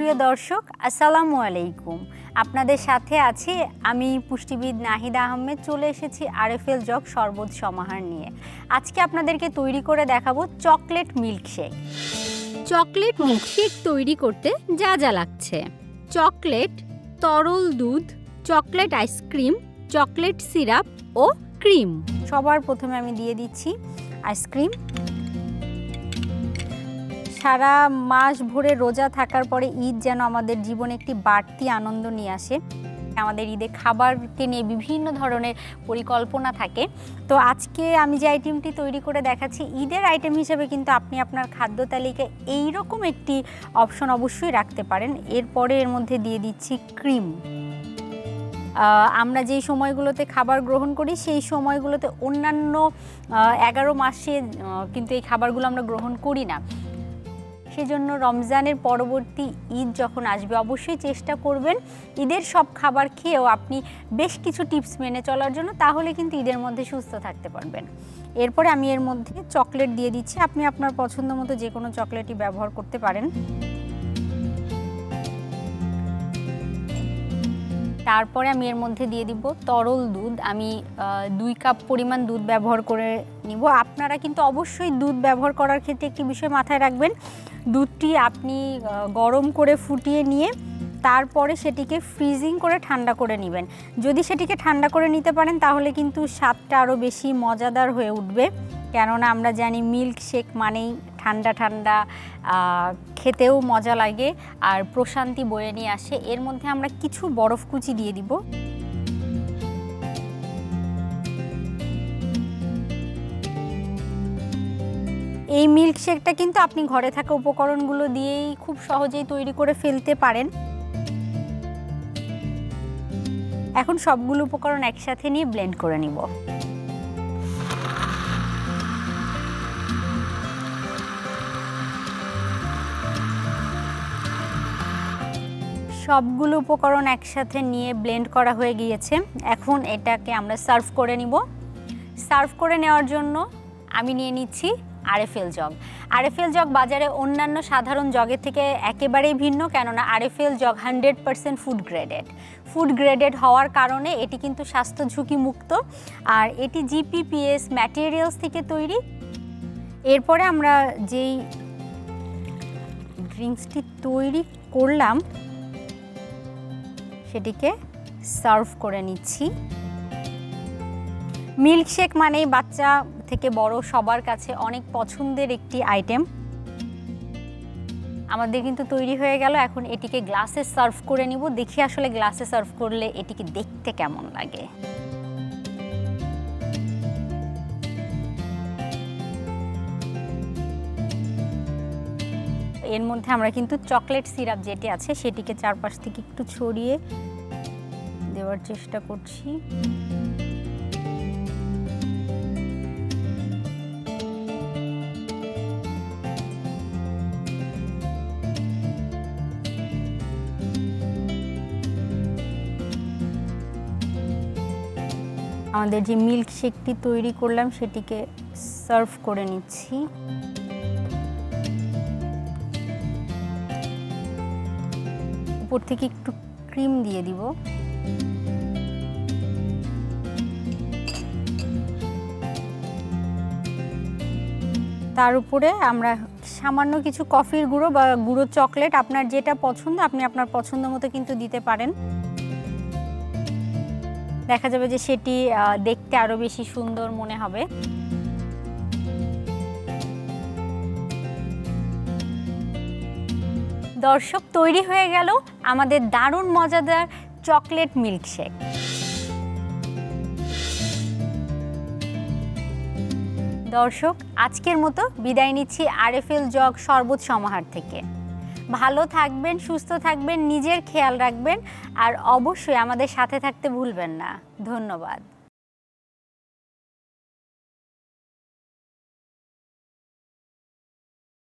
প্রিয় দর্শক, আসসালামু আলাইকুম। আপনাদের সাথে আছি আমি পুষ্টিবিদ নাহিদা আহমেদ। চলে এসেছি আরএফএল জগ শরবত সমাহার নিয়ে। আজকে আপনাদেরকে তৈরি করে দেখাবো চকলেট মিল্কশেক। চকলেট মিল্কশেক তৈরি করতে যা যা লাগছে: চকলেট, তরল দুধ, চকলেট আইসক্রিম, চকলেট সিরাপ ও ক্রিম। সবার প্রথমে আমি দিয়ে দিচ্ছি আইসক্রিম। সারা মাস ভরে রোজা থাকার পরে ঈদ যেন আমাদের জীবনে একটি বাড়তি আনন্দ নিয়ে আসে। আমাদের ঈদে খাবারকে নিয়ে বিভিন্ন ধরনের পরিকল্পনা থাকে। তো আজকে আমি যে আইটেমটি তৈরি করে দেখাচ্ছি ঈদের আইটেম হিসেবে, কিন্তু আপনি আপনার খাদ্য তালিকায় এইরকম একটি অপশন অবশ্যই রাখতে পারেন। এরপরে এর মধ্যে দিয়ে দিচ্ছি ক্রিম। আমরা যেই সময়গুলোতে খাবার গ্রহণ করি সেই সময়গুলোতে অন্যান্য 11 মাসে কিন্তু এই খাবারগুলো আমরা গ্রহণ করি না। সেজন্য রমজানের পরবর্তী ঈদ যখন আসবে অবশ্যই চেষ্টা করবেন ঈদের সব খাবার খেয়েও আপনি বেশ কিছু টিপস মেনে চলার জন্য, তাহলে কিন্তু ঈদের মধ্যে সুস্থ থাকতে পারবেন। এরপরে আমি এর মধ্যে চকলেট দিয়ে দিচ্ছি। আপনি আপনার পছন্দ মতো যে কোনো চকলেটই ব্যবহার করতে পারেন। তারপরে আমি এর মধ্যে দিয়ে দিব তরল দুধ। আমি 2 কাপ পরিমাণ দুধ ব্যবহার করে নিব। আপনারা কিন্তু অবশ্যই দুধ ব্যবহার করার ক্ষেত্রে একটি বিষয় মাথায় রাখবেন, দুধটি আপনি গরম করে ফুটিয়ে নিয়ে তারপরে সেটিকে ফ্রিজিং করে ঠান্ডা করে নেবেন। যদি সেটিকে ঠান্ডা করে নিতে পারেন তাহলে কিন্তু স্বাদটা আরও বেশি মজাদার হয়ে উঠবে। কেননা আমরা জানি মিল্কশেক মানেই ঠান্ডা ঠান্ডা, খেতেও মজা লাগে আর প্রশান্তি বয়ে নিয়ে আসে। এর মধ্যে আমরা কিছু বরফ কুচি দিয়ে দিব। এই মিল্কশেকটা কিন্তু আপনি ঘরে থাকা উপকরণগুলো দিয়েই খুব সহজেই তৈরি করে ফেলতে পারেন। এখন সবগুলো উপকরণ একসাথে নিয়ে ব্লেন্ড করে নিব। সবগুলো উপকরণ একসাথে নিয়ে ব্লেন্ড করা হয়ে গিয়েছে। এখন এটাকে আমরা সার্ভ করে নিব। সার্ভ করে নেওয়ার জন্য আমি নিয়ে নিচ্ছি আরএফএল জগ। আরএফএল জগ বাজারে অন্যান্য সাধারণ জগের থেকে একেবারেই ভিন্ন, কেননা আরএফএল জগ 100% ফুড গ্রেডেড হওয়ার কারণে এটি কিন্তু স্বাস্থ্য ঝুঁকি মুক্ত, আর এটি জিপিপিএস ম্যাটেরিয়ালস থেকে তৈরি। এরপরে আমরা যেই ড্রিঙ্কসটি তৈরি করলাম সেটিকে সার্ভ করে নিচ্ছি। মিল্কশেক মানেই বাচ্চা থেকে বড় সবার কাছে অনেক পছন্দের একটি আইটেম। আমাদের কিন্তু তৈরি হয়ে গেল। এখন এটিকে গ্লাসে সার্ভ করে নিব। দেখি আসলে গ্লাসে সার্ভ করলে এটিকে দেখতে কেমন লাগে। এর মধ্যে আমরা কিন্তু চকলেট সিরাপ যেটি আছে সেটিকে চারপাশ থেকে একটু ছড়িয়ে দেওয়ার চেষ্টা করছি। আমাদের যে মিল্কশেকটি তৈরি করলাম সেটিকে সার্ভ করে নিচ্ছি। উপর থেকে একটু ক্রিম দিয়ে দিব। তার উপরে আমরা সামান্য কিছু কফির গুঁড়ো বা গুঁড়ো চকলেট, আপনার যেটা পছন্দ আপনি আপনার পছন্দ মতো কিন্তু দিতে পারেন। দেখা যাবে যে সেটি দেখতে আরো বেশি সুন্দর মনে হবে। দর্শক, তৈরি হয়ে গেল আমাদের দারুণ মজাদার চকলেট মিল্কশেক। দর্শক, আজকের মতো বিদায় নিচ্ছি আরএফএল জগ শরবত সমাহার থেকে। ভালো থাকবেন, সুস্থ থাকবেন, নিজের খেয়াল রাখবেন, আর অবশ্যই আমাদের সাথে থাকতে ভুলবেন না। ধন্যবাদ।